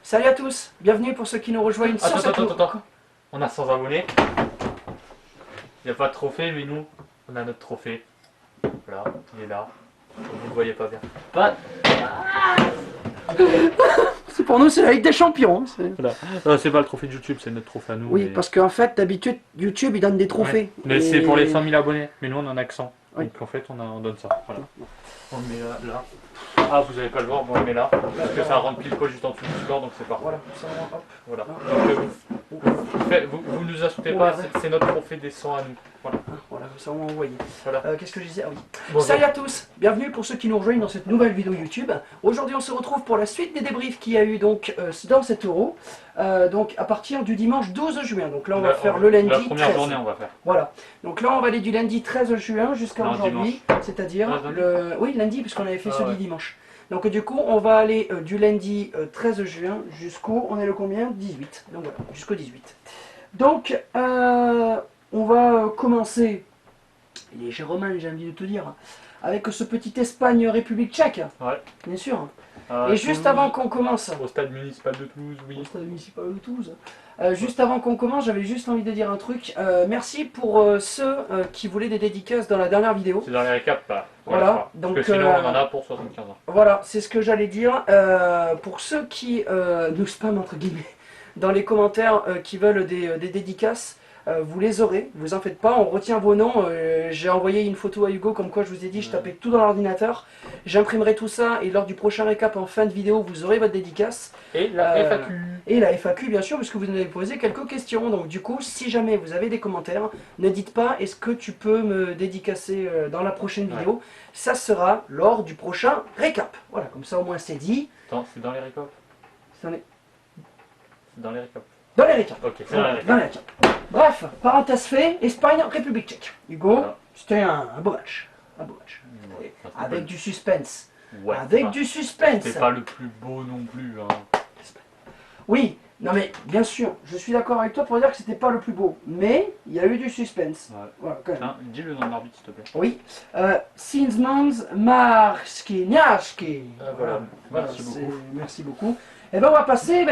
Salut à tous, bienvenue pour ceux qui nous rejoignent sur cette... Attends. On a 100 abonnés. Il n'y a pas de trophée, mais nous, on a notre trophée. Voilà, il est là. Vous ne le voyez pas bien. Pas... C'est pour nous, c'est la Ligue des Champions. Voilà. Non, c'est pas le trophée de YouTube, c'est notre trophée à nous. Oui, mais... parce qu'en fait, d'habitude, YouTube, il donne des trophées. Ouais. Mais c'est pour les 100 000 abonnés. Mais nous, on en a que 100. Oui. Donc en fait, on donne ça. Voilà. On le met là. Ah, vous n'allez pas le voir, mais on le met là. Parce que ça rentre pile poil juste en dessous du score, donc c'est parfait. Voilà, ça va, hop. Voilà. Donc, vous nous insultez pas, c'est notre trophée des 100 à nous. Voilà. Voilà, ça on va envoyer. Voilà. Qu'est-ce que je disais? Ah oui. Bonjour. Salut à tous, bienvenue pour ceux qui nous rejoignent dans cette nouvelle vidéo YouTube. Aujourd'hui on se retrouve pour la suite des débriefs qu'il y a eu donc dans cet Euro. Donc à partir du dimanche 12 juin. Donc là on va faire le lundi La première 13. journée on va faire. Voilà. Donc là on va aller du lundi 13 juin jusqu'à aujourd'hui. C'est-à-dire le... Oui, lundi puisqu'on avait fait celui dimanche. Donc du coup on va aller du lundi 13 juin jusqu'au... On est le combien? 18. Donc voilà, jusqu'au 18. Donc on va commencer... Il est Jérôme, j'ai envie de te dire, avec ce petit Espagne-République tchèque, Ouais. bien sûr. Et Toulouse, juste avant qu'on commence... Au stade municipal de Toulouse, oui. Au stade municipal de Toulouse. Juste avant qu'on commence, j'avais juste envie de dire un truc. Merci pour ceux qui voulaient des dédicaces dans la dernière vidéo. C'est dans les récaps, pas. Voilà. Donc, parce que sinon on en a pour 75 ans. Voilà, c'est ce que j'allais dire. Pour ceux qui nous spamment, entre guillemets, dans les commentaires qui veulent des dédicaces, vous les aurez, vous en faites pas, on retient vos noms. J'ai envoyé une photo à Hugo comme quoi je vous ai dit, je tapais tout dans l'ordinateur. J'imprimerai tout ça et lors du prochain récap en fin de vidéo, vous aurez votre dédicace. Et la FAQ. Et la FAQ bien sûr, parce que vous nous avez posé quelques questions. Donc du coup, si jamais vous avez des commentaires, ne dites pas est-ce que tu peux me dédicacer dans la prochaine vidéo. Ça sera lors du prochain récap. Voilà, comme ça au moins c'est dit. Attends, c'est dans les récaps. C'est dans les récaps. Dans les récaps. Ok, c'est dans les récaps. Dans les récaps. Bref, parenthèse fait, Espagne, République tchèque. Hugo, Voilà. c'était un beau match. Un beau match. Ouais, Avec du suspense. Ouais, Avec du suspense. c'est pas le plus beau non plus. Hein. Oui, non mais bien sûr, je suis d'accord avec toi pour dire que c'était pas le plus beau. Mais il y a eu du suspense. Ouais. Voilà, quand même. Tiens, dis le nom de l'arbitre s'il te plaît. Oui. Sinsmans Marski. Voilà, merci beaucoup. Merci beaucoup. Et ben on va passer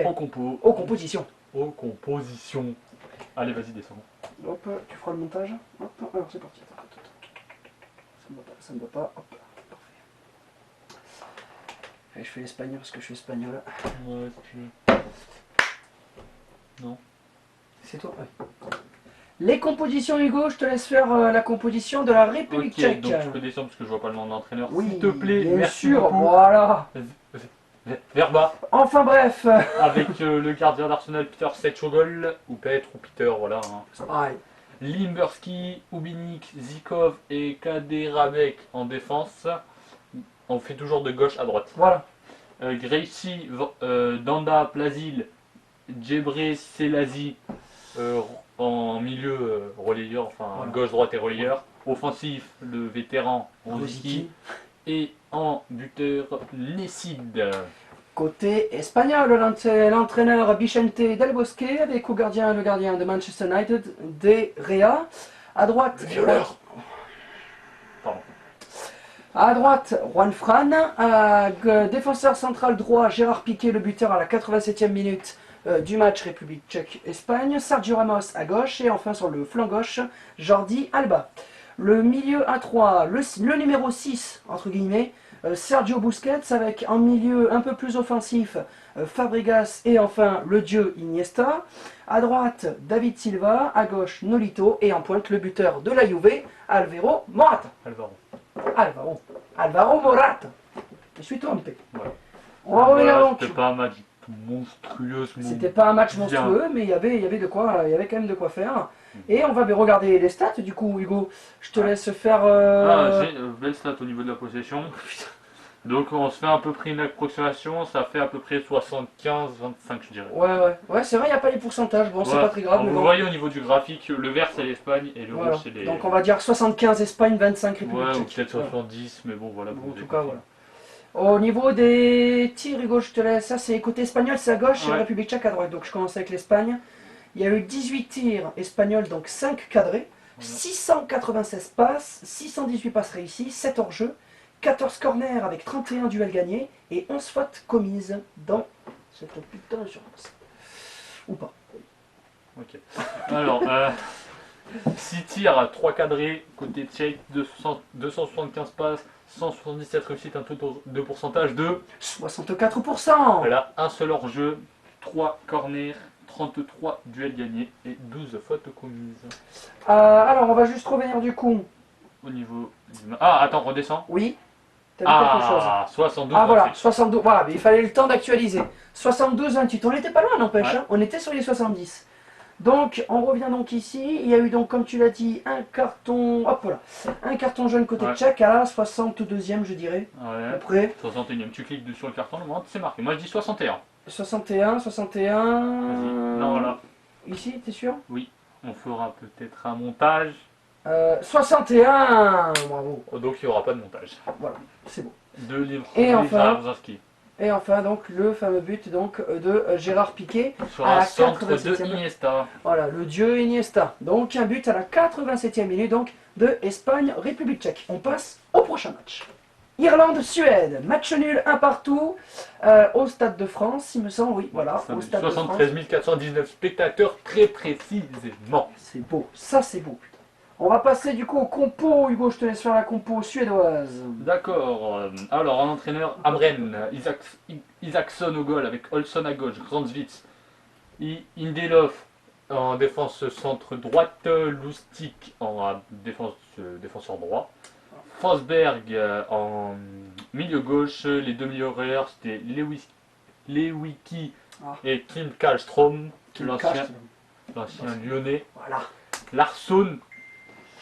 Au compo. aux compositions. Aux compositions. Allez, vas-y, descends. Hop, tu feras le montage. Hop, alors c'est parti. Attends. Ça ne va pas. Hop, parfait. Allez, je fais l'espagnol parce que je suis espagnol. Ouais, non. C'est toi? Oui. Les compositions, Hugo, je te laisse faire la composition de la République tchèque. Donc tu peux descendre parce que je vois pas le nom de l'entraîneur. Oui, s'il te plaît, bien merci sûr, beaucoup. voilà. Verba. Enfin bref. Avec le gardien d'Arsenal Peter Setchogol, ou Petr ou Peter, voilà. Hein. C'est pareil. Limberski, Ubinik, Zikov et Kaderabek en défense. On fait toujours de gauche à droite. Voilà. Gracie, Danda, Plazil, Djebre Selazi en milieu relayeur, enfin Voilà. gauche, droite et relayeur. Offensif, le vétéran Rosicky. Et en buteur, Nessid. Côté espagnol, l'entraîneur Vicente Del Bosque avec le gardien de Manchester United, De Rea. À droite, Pardon. À droite, Juan Fran. Défenseur central droit, Gérard Piqué, le buteur à la 87e minute du match République tchèque-Espagne. Sergio Ramos à gauche. Et enfin sur le flanc gauche, Jordi Alba. Le milieu à 3, le numéro 6, entre guillemets, Sergio Busquets, avec en milieu un peu plus offensif, Fabregas et enfin le dieu Iniesta. À droite, David Silva, à gauche, Nolito, et en pointe, le buteur de la Juve, Alvaro Morata. Alvaro Morata. Je suis trompé. Ouais. On va revenir donc. C'était pas un match monstrueux. C'était pas un match monstrueux, mais il y avait quand même de quoi faire. Et on va regarder les stats, du coup, Hugo, je te laisse faire... J'ai belle stat au niveau de la possession. Donc on se fait à peu près une approximation, ça fait à peu près 75-25 je dirais. Ouais, c'est vrai, il n'y a pas les pourcentages, bon, c'est pas très grave. Vous Mais bon. voyez au niveau du graphique, le vert c'est l'Espagne et le rouge c'est les... Donc on va dire 75 Espagne, 25 République Ouais, ou tchèque. peut-être 70, mais bon voilà. Bon, en tout cas, voilà. Au niveau des tirs, Hugo, je te laisse, ça c'est côté espagnol, c'est à gauche, et République tchèque à droite. Donc je commence avec l'Espagne. Il y a eu 18 tirs espagnols, donc 5 cadrés, 696 passes, 618 passes réussies, 7 hors-jeu, 14 corners avec 31 duels gagnés et 11 fautes commises dans Cette putain de surface. Ou pas. Ok. Alors, 6 tirs, 3 cadrés, côté tchèque, 275 passes, 177 réussites, un taux de pourcentage de... 64%. Voilà, un seul hors-jeu, 3 corners, 33 duels gagnés et 12 fautes commises. Alors, on va juste revenir du coup. Au niveau... Ah, attends, redescends. Oui. T'as vu quelque chose? Ah, 72 Ah voilà, 28. 72, voilà, mais il fallait le temps d'actualiser. 72-28, on n'était pas loin n'empêche, Ouais. hein, on était sur les 70. Donc on revient donc ici, il y a eu donc comme tu l'as dit un carton, hop là, un carton jaune côté Ouais. tchèque à la 62e je dirais, Ouais. après. 61ème, tu cliques sur le carton, c'est marqué. Moi je dis 61. 61, 61... Vas-y. Non, là. Ici, t'es sûr? Oui, on fera peut-être un montage. 61, bravo, Donc il n'y aura pas de montage. voilà, c'est bon. 2 livres. Et enfin- Brzezinski. Et enfin donc le fameux but donc de Gérard Piqué Sur à un la centre de 87e. Iniesta. Voilà, le dieu Iniesta. Donc un but à la 87e minute donc de Espagne-République tchèque. On passe au prochain match. Irlande-Suède, match nul, un partout, au Stade de France, il me semble, oui, voilà, au Stade de France. 73 419 spectateurs, très précisément. C'est beau, ça c'est beau, putain. On va passer du coup au compo, Hugo, je te laisse faire la compo suédoise. D'accord. Alors, en entraîneur, Amren, Isaacson au goal avec Olson à gauche, Kranzwitz, Indelov en défense centre droite, Lustig en défenseur droit, Forsberg en milieu gauche, les deux milieux c'était Lewicki Ah. et Kim Karlstrom, Kim l'ancien Karlstrom. lyonnais, Voilà. Larsson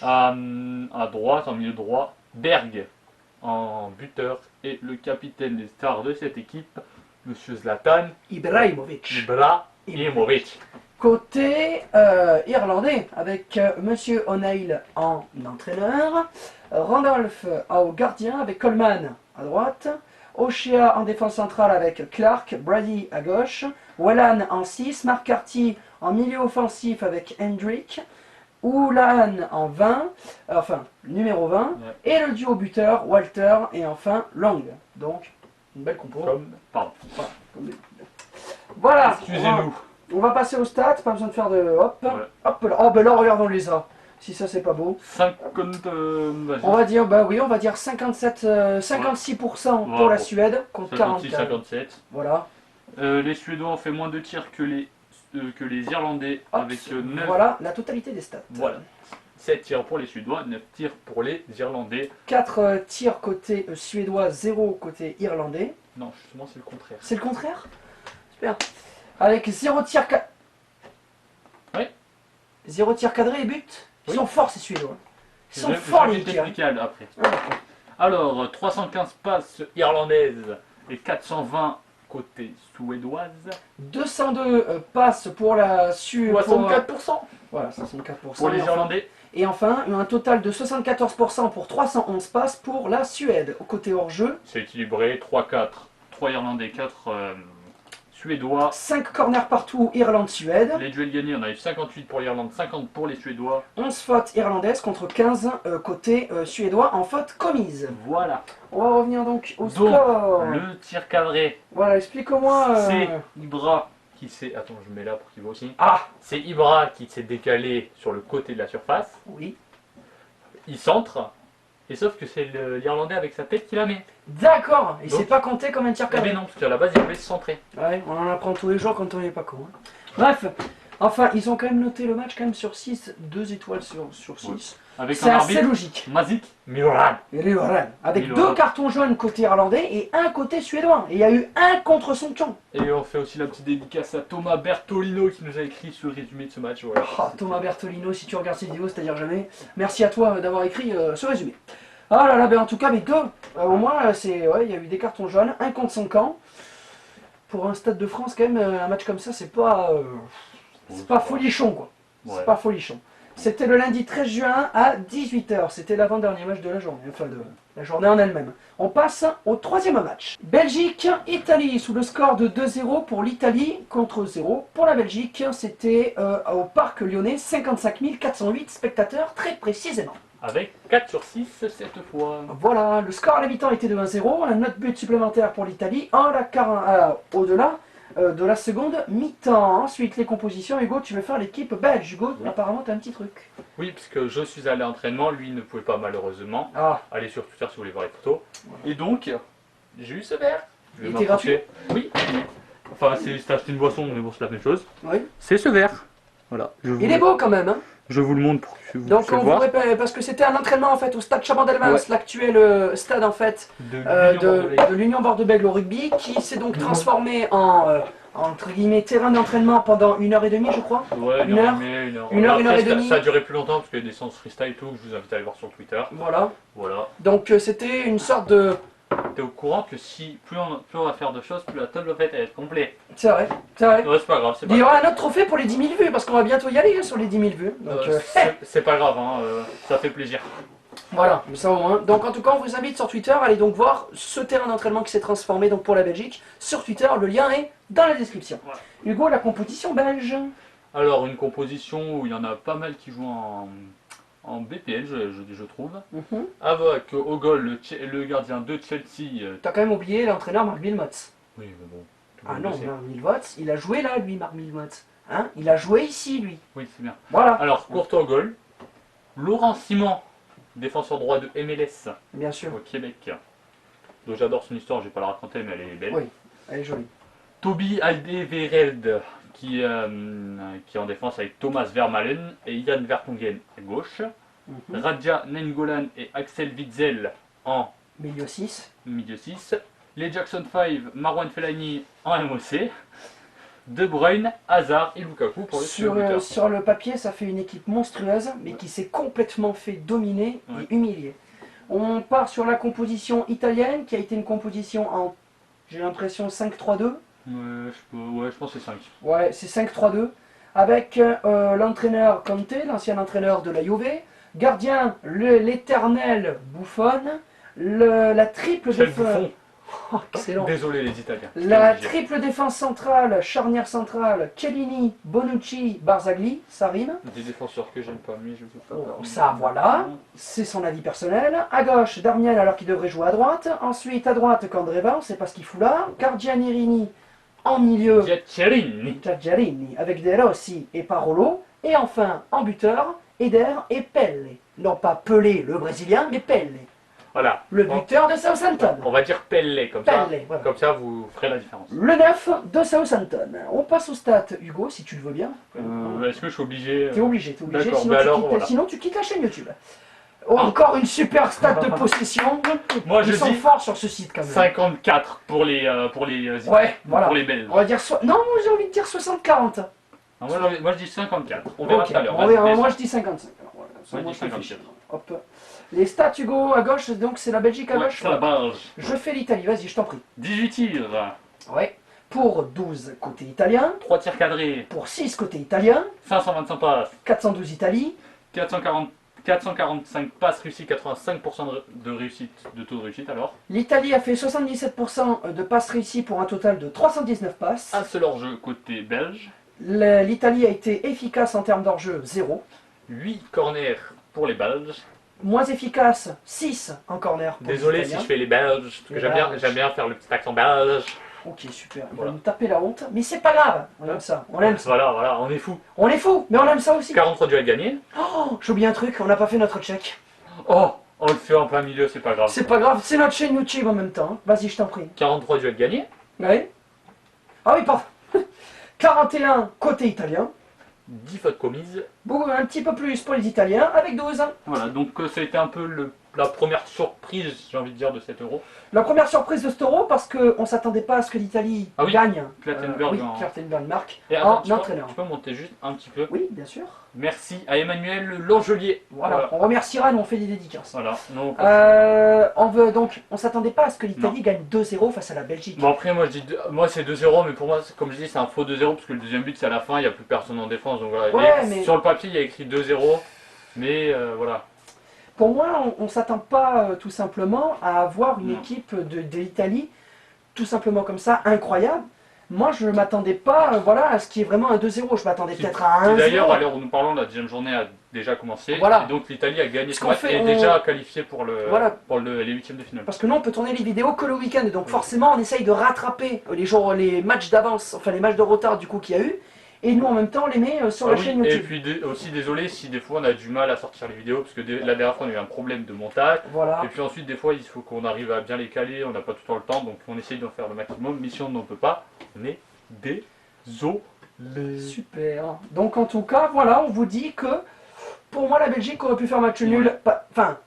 à droite, en milieu droit, Berg en buteur et le capitaine des stars de cette équipe, Monsieur Zlatan Ibrahimovic. Ibrahimovic. Côté irlandais, avec Monsieur O'Neill en entraîneur, Randolph au gardien avec Coleman à droite, O'Shea en défense centrale avec Clark, Brady à gauche, Whelan en 6, McCarthy en milieu offensif avec Hendrick, Houlihan en 20, enfin numéro 20, Ouais. et le duo buteur Walter et enfin Long. Donc une belle compo. Pardon. Voilà. Excusez-nous. On va passer au stats, pas besoin de faire de hop. Ouais. Hop là. Oh ben là regardons les A. Si ça c'est pas beau. 50. Vas-y. On va dire bah oui, on va dire 57 56% pour Voilà. la Suède contre 56, 44. 57. Voilà. Les Suédois ont fait moins de tirs que les Irlandais Hop, avec 9. voilà la totalité des stats. Voilà. 7 tirs pour les Suédois, 9 tirs pour les Irlandais. 4 tirs côté suédois, 0 côté irlandais. Non, justement, c'est le contraire. C'est le contraire. Super. Avec 0 tir cadré. Ouais. 0 tir cadré et but. Ils Oui. sont forts ces Suédois. Ils sont Je forts vais les tirs. t'expliquer après. Ah, d'accord. Alors, 315 passes irlandaises et 420 côté suédoise. 202 passes pour la Suède. 64% Voilà, 64%. pour les Et enfin- Irlandais. Et enfin, un total de 74% pour 311 passes pour la Suède. Au côté hors-jeu, C'est équilibré, 3-4. 3 Irlandais, 4 Suédois. 5 corners partout, Irlande-Suède. Les duels gagnés, on a eu 58 pour l'Irlande, 50 pour les Suédois. 11 fautes irlandaises contre 15 côté suédois en faute commise. Voilà. On va revenir donc au Donc, score. le tir cadré, Voilà, explique-moi. c'est Ibra qui s'est... Attends, je mets là pour qu'il voit aussi. Ah, C'est Ibra qui s'est décalé sur le côté de la surface. oui. Il centre. Et sauf que c'est l'Irlandais avec sa tête qui la met. D'accord, il Donc- s'est pas compté comme un tir Eh cadré. bien non, parce qu'à la base, il voulait se centrer. Ouais, on en apprend tous les jours quand on n'est pas con. Hein. Bref, enfin, ils ont quand même noté le match quand même sur 6, 2 étoiles sur 6. Avec C'est un assez arbitre, logique. Mazik Milan. Et les Warren, avec Milan. 2 cartons jaunes côté irlandais et un côté suédois. Et il y a eu un contre son camp. Et on fait aussi la petite dédicace à Thomas Bertolino qui nous a écrit ce résumé de ce match. Voilà. Ah, Thomas Bertolino, si tu regardes cette vidéo, c'est-à-dire jamais. Merci à toi d'avoir écrit ce résumé. Ah là là, ben en tout cas, mais 2. Au moins, c'est, ouais, il y a eu des cartons jaunes, un contre son camp. Pour un Stade de France, quand même, un match comme ça, c'est pas folichon, quoi. Ouais. C'est pas folichon. C'était le lundi 13 juin à 18h. C'était l'avant-dernier match de la journée, enfin de la journée en elle-même. On passe au troisième match. Belgique-Italie, sous le score de 2-0 pour l'Italie contre 0 pour la Belgique. C'était au Parc Lyonnais, 55 408 spectateurs, très précisément. Avec 4 sur 6 cette fois. Voilà, le score à la mi-temps était de 1-0. Un autre but supplémentaire pour l'Italie. Au-delà, de la seconde mi-temps. Ensuite, les compositions. Hugo, tu veux faire l'équipe belge. Hugo, Oui. apparemment, tu as un petit truc. Oui, puisque je suis allé à l'entraînement, lui ne pouvait pas malheureusement. Ah, Allez sur Twitter si vous voulez voir les photos. Et donc, j'ai eu ce verre. Je vais Il était gratuit? m'approcher. Oui. Enfin, c'est acheté une boisson, mais bon, c'est la même chose. oui. C'est ce verre. Voilà. Il est beau quand même, hein. Je vous le montre pour que vous Donc puissiez on le vous voir. répète, parce que c'était un entraînement en fait au stade Chaban-Delmas, Ouais. l'actuel stade en fait De l'Union de l'Union Bordeaux-Bègles au rugby, qui s'est donc transformé en entre guillemets terrain d'entraînement pendant 1 heure et demie, je crois. Ouais, Une heure. Une heure Une heure et Après, demie. ça a duré plus longtemps parce qu'il y a des séances freestyle et tout, que je vous invite à aller voir sur Twitter. Voilà. Voilà. Donc c'était une sorte de... T'es au courant que si plus on va faire de choses, plus la table va être complète. C'est vrai, c'est vrai. Ouais, c'est pas grave, c'est pas Il y grave. aura un autre trophée pour les 10 000 vues, parce qu'on va bientôt y aller hein, sur les 10 000 vues. Donc C'est pas grave, hein, ça fait plaisir. voilà, ça au moins. Donc en tout cas, on vous invite sur Twitter, allez donc voir ce terrain d'entraînement qui s'est transformé donc pour la Belgique. Sur Twitter, le lien est dans la description. Voilà. Hugo, la compétition belge. Alors, une composition où il y en a pas mal qui jouent en BPL, je trouve. Avec au goal le gardien de Chelsea. T'as quand même oublié l'entraîneur Marc Wilmots. Oui, mais bon. tout le Ah monde non, le sait. Marc Wilmots, il a joué là, lui, Marc Wilmots. Hein, il a joué ici, lui. Oui, c'est bien. Voilà, Alors, Courtois au goal. Laurent Simon, défenseur droit de MLS bien sûr. au Québec. Donc j'adore son histoire, je vais pas la raconter, mais elle est belle. Oui, elle est jolie. Toby Alderweireld qui est en défense avec Thomas Vermaelen et Ian Vertonghen à gauche. Radja Nainggolan et Axel Witsel en Milieu 6. milieu 6. Les Jackson 5, Marwan Fellaini en MOC. De Bruyne, Hazard et Lukaku pour les buteurs. Sur le papier, ça fait une équipe monstrueuse, mais qui s'est complètement fait dominer et humilier. On part sur la composition italienne, qui a été une composition en, j'ai l'impression, 5-3-2. Ouais, je pense que c'est 5. Ouais, c'est 5-3-2. Avec l'entraîneur Conte, l'ancien entraîneur de la Juve. Gardien, l'éternel Buffon. La triple Quel défense. bouffon. Oh, excellent. Désolé les Italiens. La J'étais obligé. triple défense centrale, charnière centrale, Chiellini, Bonucci, Barzagli, ça rime. Des défenseurs que j'aime pas, mais je veux pas. Oh, ça, voilà. C'est son avis personnel. À gauche, Darmian alors qu'il devrait jouer à droite. Ensuite, à droite, Candreva, on ne sait pas ce qu'il fout là. Cardianirini en milieu. Giaccherini. Giaccherini avec De Rossi et Parolo. Et enfin, en buteur, Eder et Pelle. Non pas Pelé, le Brésilien, mais Pelle. Voilà. Le buteur de Southampton. On va dire Pelle comme ça. Pelle, voilà. Comme ça, vous ferez la différence. Le 9 de Southampton. On passe au stats, Hugo, si tu le veux bien. Est-ce que je suis obligé T'es obligé, t'es obligé, D'accord, sinon, mais tu alors, quittes, voilà. sinon tu quittes la chaîne YouTube. Oh, encore une super stat de possession. Moi, je Ils sont dis forts sur ce site quand même. 54 pour les Ouais, voilà. pour les Belges. On va dire non, moi j'ai envie de dire 60-40. Ah, moi, je dis 54. On verra Ok, tout à l'heure. on verra. Vas-y, moi descends. je dis 55. Alors, voilà, ça, Moi, moi, je dis je réfléchis. 54. Hop. Les stats Hugo à gauche, donc c'est la Belgique à Ouais, gauche. c'est la Belge. Je fais l'Italie, vas-y, je t'en prie. 18 tirs, Ouais. Pour 12 côté italien, 3 tirs cadrés, pour 6 côté italien, 525 passes, 412 Italie, 445 passes réussies, 85% de réussite, de taux de réussite alors. l'Italie a fait 77% de passes réussies pour un total de 319 passes. Un seul hors-jeu côté belge, L'Italie a été efficace en termes d'enjeu, 0. 8 corners pour les Belges. Moins efficace, 6 en corner. Pour Désolé les si je Italiens. fais les Belges, parce que j'aime bien faire le petit accent belge. Ok, super. Il Voilà. va nous taper la honte. Mais c'est pas grave. On aime ça. On aime ça. Voilà, on est fou. On est fou, mais on aime ça aussi. 43 duels gagnés. Oh, j'ai oublié un truc. On n'a pas fait notre check. Oh, on le fait en plein milieu, c'est pas grave. C'est pas grave. C'est notre chaîne YouTube en même temps. Vas-y, je t'en prie. 43 duels gagnés. Ouais. Ah oui, pardon. 41 côté italien. 10 fautes commises. Un petit peu plus pour les Italiens avec 12. Voilà, donc ça a été un peu la première surprise, j'ai envie de dire, de cet euro. La première surprise de cet euro parce qu'on ne s'attendait pas à ce que l'Italie Ah oui, gagne. Clattenburg Oui, en- Clattenburg marque Et en attends, tu entraîneur. peux monter juste un petit peu. Oui, bien sûr. Merci à Emmanuel Langelier. Voilà. On remerciera, nous on fait des dédicaces. Voilà. Donc, On s'attendait pas à ce que l'Italie gagne 2-0 face à la Belgique. bon après moi c'est 2-0 mais pour moi comme je dis c'est un faux 2-0 parce que le deuxième but c'est à la fin, il n'y a plus personne en défense donc voilà. Ouais, Et mais- sur le papier il y a écrit 2-0 mais voilà. Pour moi, on ne s'attend pas tout simplement à avoir une Non. équipe de l'Italie tout simplement comme ça, incroyable. Moi, je ne m'attendais pas voilà, à ce qui est vraiment un 2-0. Je m'attendais peut-être à un Et 1-0. d'ailleurs à l'heure où nous parlons la deuxième journée a déjà commencé. Voilà. Et donc l'Italie a gagné Ce ce qu'on match fait, et est déjà qualifié pour, Voilà. les huitièmes de finale. Parce que nous, on peut tourner les vidéos que le week-end. Donc Oui. forcément, on essaye de rattraper les matchs d'avance, enfin les matchs de retard du coup qu'il y a eu. Et nous, en même temps, on les met sur la chaîne Et YouTube. puis aussi désolé si des fois on a du mal à sortir les vidéos parce que la dernière fois on a eu un problème de montage. Voilà. Et puis ensuite des fois il faut qu'on arrive à bien les caler, on n'a pas tout le temps le temps donc on essaye d'en faire le maximum. Mais si on n'en peut pas, on est désolé. Super. Donc en tout cas, voilà, on vous dit que pour moi, la Belgique aurait pu faire match nul. Enfin,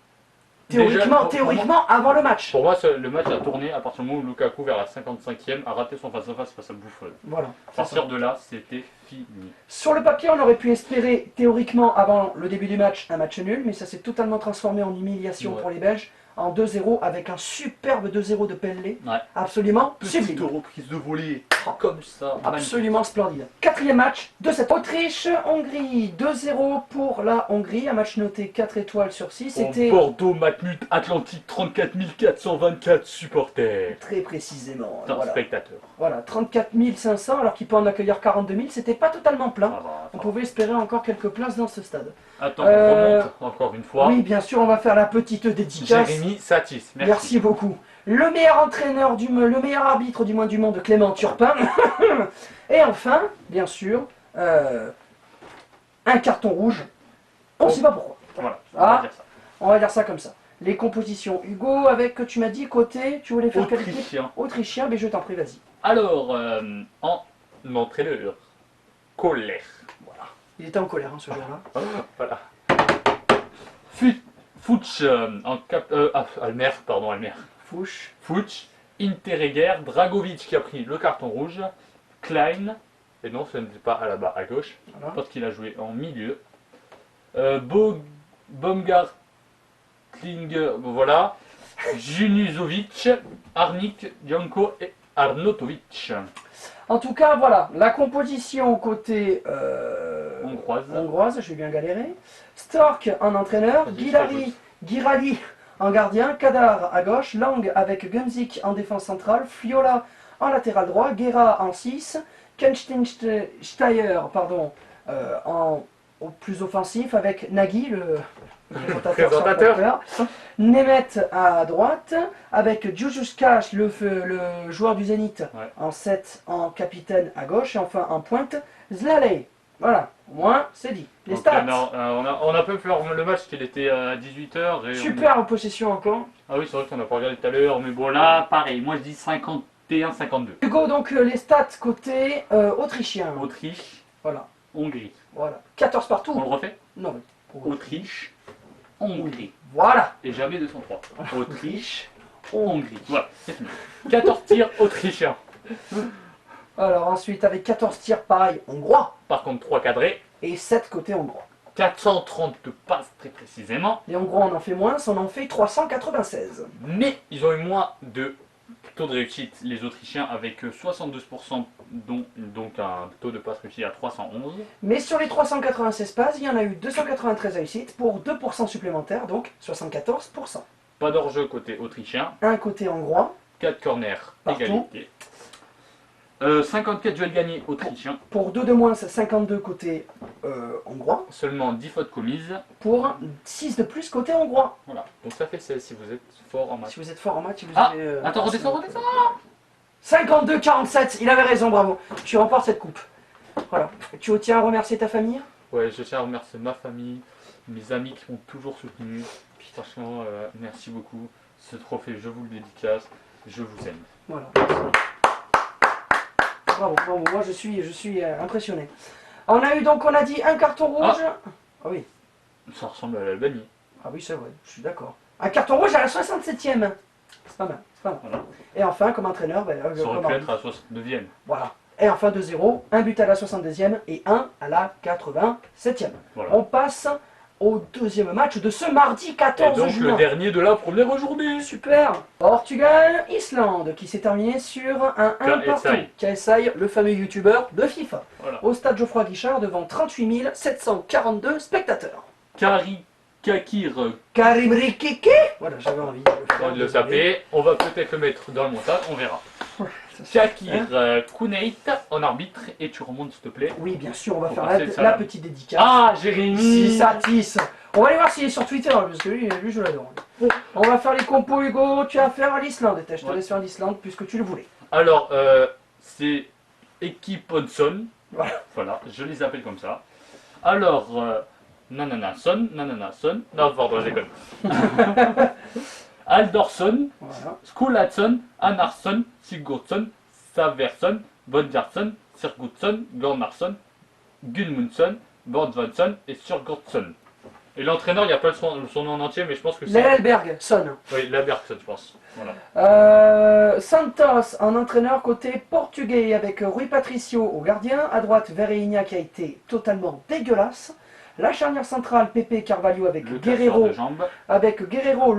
théoriquement, Déjà, pour moi, avant le match. Pour moi, le match a tourné à partir du moment où Lukaku, vers la 55e, a raté son face-à-face face à Buffon. Voilà. À partir de là, c'était fini. Sur le papier, on aurait pu espérer, théoriquement, avant le début du match, un match nul, mais ça s'est totalement transformé en humiliation Ouais. pour les Belges, en 2-0, avec un superbe 2-0 de Pellé. Ouais. Absolument Petite sublime. reprise de volée, comme ça. Absolument splendide. Quatrième match de cette Autriche-Hongrie. 2-0 pour la Hongrie, un match noté 4 étoiles sur 6. C'était Bordeaux, Matmut, Atlantique, 34 424 supporters. très précisément. Putain, Voilà. spectateurs. Voilà, 34 500 alors qu'il peut en accueillir 42 000. C'était pas totalement plein. Ah bah, On pouvait espérer encore quelques places dans ce stade. Attends, on remonte encore une fois. Oui, bien sûr, on va faire la petite dédicace. Jérémy Satis, Merci beaucoup. Le meilleur entraîneur, le meilleur arbitre du moins du monde, Clément Turpin. Et enfin, bien sûr, un carton rouge. On ne sait pas pourquoi. Voilà, on Ah. va dire ça. On va dire ça comme ça. Les compositions. Hugo, avec, tu m'as dit, côté, tu voulais faire quelle équipe? Autrichien. Autrichien, mais je t'en prie, vas-y. Alors, en entraîneur, colère. Voilà. Il était en colère ce jour-là. Voilà. Fuchs en cap. Almer, pardon, Almer. Fouche. Fuchs, Interreger, Dragovic qui a pris le carton rouge, Klein, et non, ce n'était pas là-bas à gauche, Voilà. parce qu'il a joué en milieu. Baumgartlinger, voilà. Junuzovic, Arnik, Janko et Arnautovic. En tout cas, voilà, la composition côté hongroise, je vais bien galérer. Stork en entraîneur, Vas-y, Girali en gardien, Kadar à gauche, Lang avec Gunzik en défense centrale, Fliola en latéral droit, Guerra en 6, Kenstensteier au plus offensif avec Nagy, le présentateur. Nemeth à droite, avec Djoujuskash, le joueur du Zénith, Ouais. en 7, en capitaine à gauche, et enfin en pointe, Zlalei. Voilà, au moins c'est dit. Les Donc, stats. on a pu faire le match qu'il était à 18h. Super en possession encore. Ah oui, c'est vrai qu'on n'a pas regardé tout à l'heure, mais bon là, pareil, moi je dis 51-52. Hugo, donc les stats côté autrichien. Autriche, Voilà, Hongrie. voilà. 14 On partout. le refait? Non, mais. Autriche, Hongrie. Voilà. Et jamais 203. Autriche, On- Hongrie. Voilà, c'est fini. 14 tirs autrichiens. Alors ensuite, avec 14 tirs, pareil, hongrois. Par contre, 3 cadrés, Et 7 côté hongrois. 432 passes très précisément. Les hongrois on en fait moins, on en fait 396. Mais ils ont eu moins de taux de réussite, les Autrichiens, avec 72%, dont donc un taux de passe réussi à 311. Mais sur les 396 passes, il y en a eu 293 réussites pour 2% supplémentaires, donc 74%. Pas d'hors-jeu côté autrichien, Un côté hongrois, 4 corners, Partout. égalité. 54 duels gagnés autrichiens, pour 2 de moins, c'est 52 côté hongrois, seulement 10 fautes commises. pour 6 de plus côté hongrois. Voilà, donc ça fait 16 si vous êtes fort en match. Si vous êtes fort en match, si vous Ah, avez... attends, redescends. 52-47, il avait raison, bravo. Tu remportes cette coupe. Voilà. Tu tiens à remercier ta famille? Ouais, je tiens à remercier ma famille, mes amis qui m'ont toujours soutenu. Puis franchement, merci beaucoup. Ce trophée, je vous le dédicace. Je vous aime. Voilà. Bravo, bravo. Moi, je suis impressionné. On a eu donc, on a dit un carton rouge. Ah oui, Ça ressemble à l'Albanie. ah oui, c'est vrai, je suis d'accord. Un carton rouge à la 67e. C'est pas mal, c'est pas mal. Voilà. Et enfin, comme entraîneur, ben, Ça aurait comme pu arbitre. être à la 69e. Voilà. Et enfin 2-0, un but à la 62e et un à la 87e. Voilà. On passe au deuxième match de ce mardi Et 14 donc juin. le dernier de la première journée. Super. Portugal-Islande qui s'est terminé sur un 1 partout. KSI, le fameux youtubeur de FIFA. Voilà. Au stade Geoffroy Guichard devant 38 742 spectateurs. Kakir, Karim Rikiki. Voilà, j'avais envie de le on va faire. le taper. On va peut-être le mettre dans le montage, on verra. Shakir Kouneit en arbitre et tu remontes s'il te plaît. Oui, bien sûr, on va Faut faire passer la, ça, la là. petite dédicace. Ah, Jérémy. Si ça tisse. On va aller voir s'il est sur Twitter, parce que lui je l'adore. On va faire les compos, Hugo. Tu vas faire l'Islande. Je te Ouais. laisse faire l'Islande puisque tu le voulais. Alors, c'est équipe Hodson. Voilà. Voilà, je les appelle comme ça. Alors, Nanana Son. Non, pardon, je déconne. Aldorsson, Voilà. Skulason, Anarsson, Sigurdsson, Saversson, Bodjarsson, Sigurdsson, Gormarsson, Gudmundsson, Bordvansson et Sigurdsson. Et l'entraîneur, il n'y a pas son nom en entier, mais je pense que c'est. Lelberg, Son. Oui, Labergson, je pense. Voilà. Santos en entraîneur côté portugais avec Rui Patricio au gardien. À droite, Vereinha qui a été totalement dégueulasse. La charnière centrale, Pepe Carvalho avec Le casseur Guerrero. de jambes. Avec Guerrero,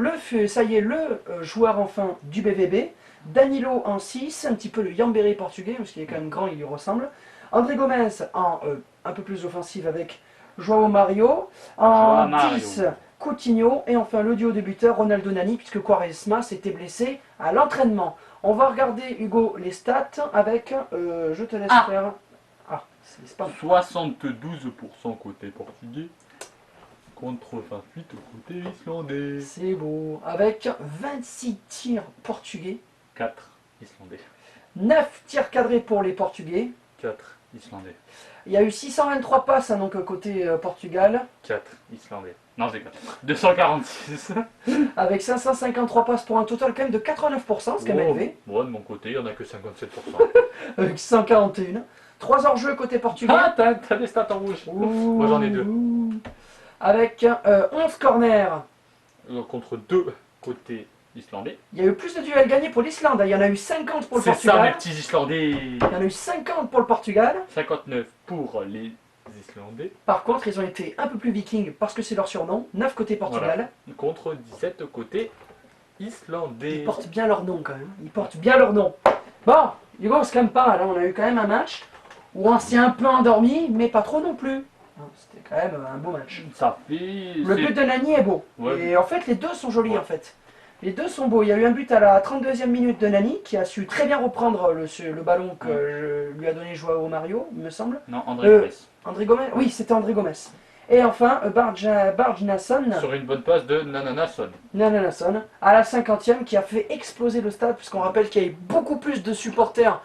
ça y est, le joueur enfin du BVB. Danilo en 6, un petit peu le Yambéré portugais, parce qu'il est quand même grand, il lui ressemble. André Gomes en un peu plus offensif avec Joao Mario. En Joao Mario. 10, Coutinho. Et enfin le duo de buteurs, Ronaldo Nani, puisque Quaresma s'était blessé à l'entraînement. On va regarder, Hugo, les stats avec... je te laisse faire... Ah, c'est pas... 72% côté portugais contre 28% côté islandais. C'est beau. Avec 26 tirs portugais. 4 islandais. 9 tirs cadrés pour les Portugais. 4 islandais. Il y a eu 623 passes, hein, donc côté Portugal, 4 islandais. Non, c'est 4. 246. avec 553 passes pour un total quand même de 89%, c'est quand même élevé, Moi, de mon côté, il n'y en a que 57%. avec 141. 3 hors-jeu côté portugais. Ah, t'as des stats en rouge. Moi, j'en ai 2. Avec 11 corners. Contre 2 côté islandais. Il y a eu plus de duels gagnés pour l'Islande, il y en a eu 50 pour le C'est ça, mes Portugal. petits islandais. Il y en a eu 50 pour le Portugal. 59 pour les islandais. Par contre, ils ont été un peu plus vikings parce que c'est leur surnom. 9 côté Portugal. Contre 17 côté islandais. Ils portent bien leur nom quand même. Ils portent bien leur nom. Bon, Hugo, on se calme pas. Là, on a eu quand même un match où on s'est un peu endormi, mais pas trop non plus. C'était quand même un beau match. Ça fait. Le but de Nani est beau. Ouais. Et en fait, les deux sont jolis Ouais. en fait. Les deux sont beaux. Il y a eu un but à la 32e minute de Nani qui a su très bien reprendre le ballon que lui a donné Joao Mario, il me semble. Non, André Gomes. André Gomes. Oui, c'était André Gomes. Et enfin, Bargnason. Sur une bonne passe de Nananason. Nananason, à la 50e, qui a fait exploser le stade, puisqu'on rappelle qu'il y avait beaucoup plus de supporters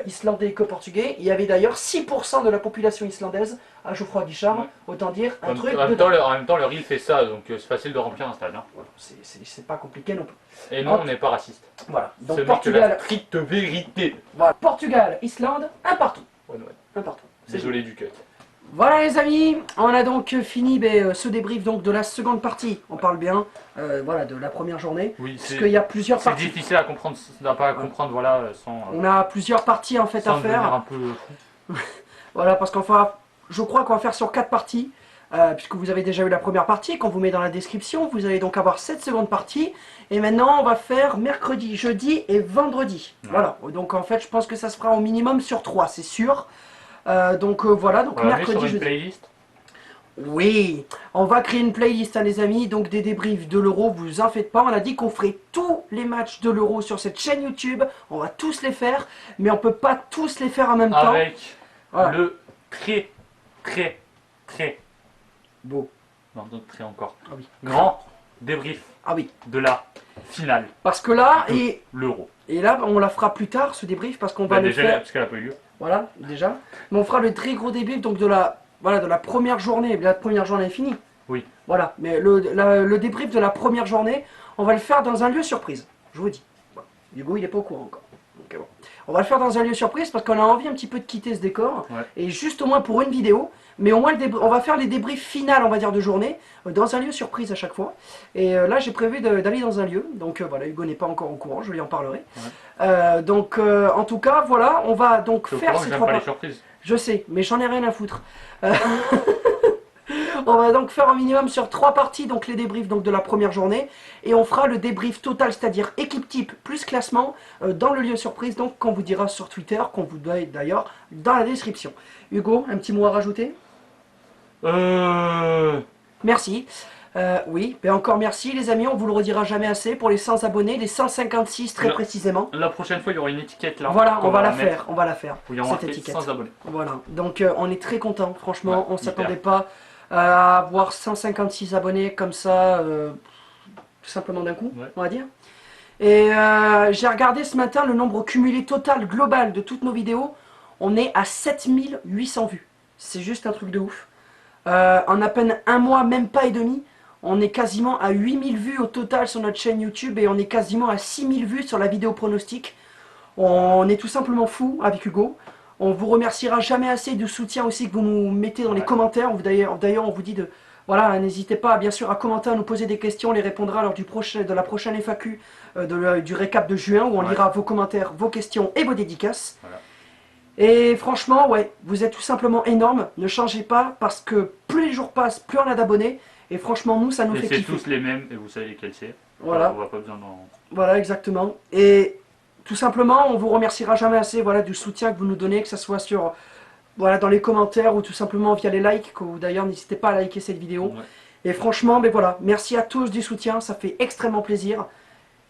islandais que portugais. Il y avait d'ailleurs 6% de la population islandaise à Geoffroy Guichard, Ouais. autant dire un truc En même, de temps, dingue. en même temps, le Ril fait ça, donc c'est facile de remplir un stade. Hein. Voilà, c'est pas compliqué non plus. Et non, on n'est pas raciste. Voilà, Ce donc n'est que la Portugal, stricte vérité. voilà. Portugal, Islande, un partout. Ouais. Un partout. C'est Désolé du cut. Voilà les amis, on a donc fini ce débrief donc, de la seconde partie, on parle bien, voilà, de la première journée, Oui, puisqu'il y a plusieurs c'est parties. difficile à comprendre, à pas comprendre, voilà, sans, On a plusieurs parties en fait sans à devenir faire. un peu fou. Voilà, parce je crois qu'on va faire sur 4 parties, puisque vous avez déjà eu la première partie, qu'on vous met dans la description, vous allez donc avoir cette seconde partie, et maintenant on va faire mercredi, jeudi et vendredi. Ouais. Voilà, donc en fait je pense que ça se fera au minimum sur 3, c'est sûr. Donc voilà, donc On va mettre mercredi, sur une jeudi. playlist. Oui, on va créer une playlist hein, les amis, donc des débriefs de l'Euro, vous en faites pas, on a dit qu'on ferait tous les matchs de l'Euro sur cette chaîne YouTube, on va tous les faire, mais on peut pas tous les faire en même temps. Avec Voilà. le très Beau. non, d'autres très encore. Ah oui. Grand débrief Ah oui, de la finale parce que là, de et l'Euro. là on la fera plus tard ce débrief, parce qu'on va Bah, le déjà, faire, parce qu'elle n'a pas eu lieu. voilà, déjà, mais on fera le très gros débrief donc de la première journée, la première journée est finie. Oui. Voilà, mais le débrief de la première journée, on va le faire dans un lieu surprise, je vous dis. Voilà. Hugo il est pas au courant encore. Donc, bon. On va le faire dans un lieu surprise parce qu'on a envie un petit peu de quitter ce décor, Ouais. et juste au moins pour une vidéo, mais au moins on va faire les débriefs finales on va dire de journée, dans un lieu surprise à chaque fois. Et là j'ai prévu d'aller dans un lieu, donc voilà, Hugo n'est pas encore au courant, je lui en parlerai. Ouais. Donc en tout cas voilà, on va donc Je suis au faire courant que ces j'aime trois pas les parties. surprises. Je sais, mais j'en ai rien à foutre. On va donc faire un minimum sur 3 parties, donc les débriefs donc, de la première journée, et on fera le débrief total, c'est-à-dire équipe type plus classement, dans le lieu surprise, donc qu'on vous dira sur Twitter, qu'on vous donne d'ailleurs dans la description. Hugo, un petit mot à rajouter? Merci. Oui, mais encore merci les amis, on vous le redira jamais assez pour les 100 abonnés, les 156 très Là. précisément. La prochaine fois, il y aura une étiquette là. Voilà, qu'on on va la mettre, faire, on va la faire, où il y aura cette marqué étiquette. 100 abonnés. Voilà, donc on est très content, franchement, Ouais, on hyper. s'attendait pas à avoir 156 abonnés comme ça, tout simplement d'un coup, Ouais. on va dire. Et j'ai regardé ce matin le nombre cumulé total global de toutes nos vidéos, on est à 7800 vues. C'est juste un truc de ouf. En à peine un mois, même pas et demi, on est quasiment à 8000 vues au total sur notre chaîne YouTube et on est quasiment à 6000 vues sur la vidéo pronostic. On est tout simplement fou avec Hugo. On vous remerciera jamais assez du soutien aussi que vous nous mettez dans les commentaires. D'ailleurs, on vous dit de... Voilà, n'hésitez pas bien sûr à commenter, à nous poser des questions. On les répondra lors de la prochaine FAQ du récap de juin où on lira vos commentaires, vos questions et vos dédicaces. Voilà. Et franchement, ouais, vous êtes tout simplement énorme. Ne changez pas parce que plus les jours passent, plus on a d'abonnés. Et franchement, nous, ça nous fait Et c'est kiffer. tous les mêmes et vous savez lesquels c'est. Voilà. On va pas besoin d'en... Voilà, exactement. Et tout simplement, on vous remerciera jamais assez voilà, du soutien que vous nous donnez, que ce soit sur, voilà, dans les commentaires ou tout simplement via les likes. D'ailleurs, n'hésitez pas à liker cette vidéo. Ouais. Et franchement, ben voilà, merci à tous du soutien, ça fait extrêmement plaisir.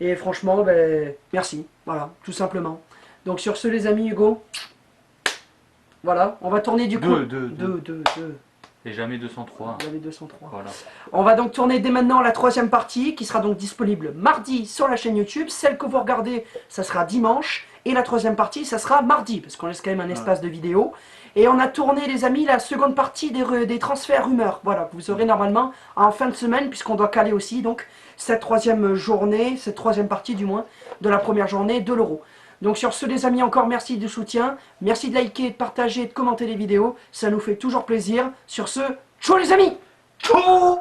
Et franchement, ben, merci. Voilà, tout simplement. Donc sur ce, les amis, Hugo, voilà, on va tourner du coup... Deux. Et jamais 203. Il y avait 203. Voilà. On va donc tourner dès maintenant la troisième partie qui sera donc disponible mardi sur la chaîne YouTube. Celle que vous regardez, ça sera dimanche. Et la troisième partie, ça sera mardi, parce qu'on laisse quand même un espace de vidéo. Et on a tourné, les amis, la seconde partie des transferts rumeurs. Voilà, que vous aurez normalement en fin de semaine, puisqu'on doit caler aussi donc cette troisième journée, cette troisième partie du moins, de la première journée de l'Euro. Donc sur ce, les amis, encore merci du soutien. Merci de liker, de partager, de commenter les vidéos. Ça nous fait toujours plaisir. Sur ce, ciao les amis. Ciao.